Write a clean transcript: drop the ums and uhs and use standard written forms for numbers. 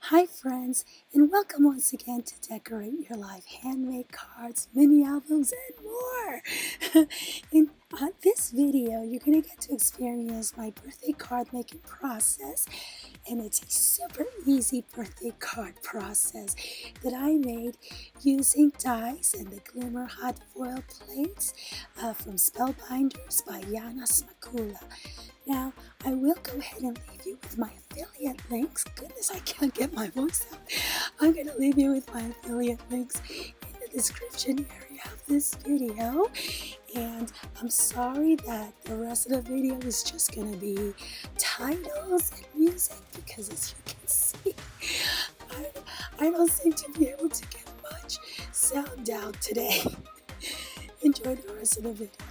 Hi friends, and welcome once again to Decorate Your Life handmade cards, mini albums, and more. In this video, you're going to get to experience my birthday card making process, and it's a super easy birthday card process that I made using dies and the glimmer hot foil plates from Spellbinders by Yana Smakula. Now, I will go ahead and leave you with my affiliate links. Goodness, I can't get my voice out. I'm going to leave you with my affiliate links in the description area of this video. And I'm sorry that the rest of the video is just going to be titles and music because as you can see, I don't seem to be able to get much sound out today. Enjoy the rest of the video.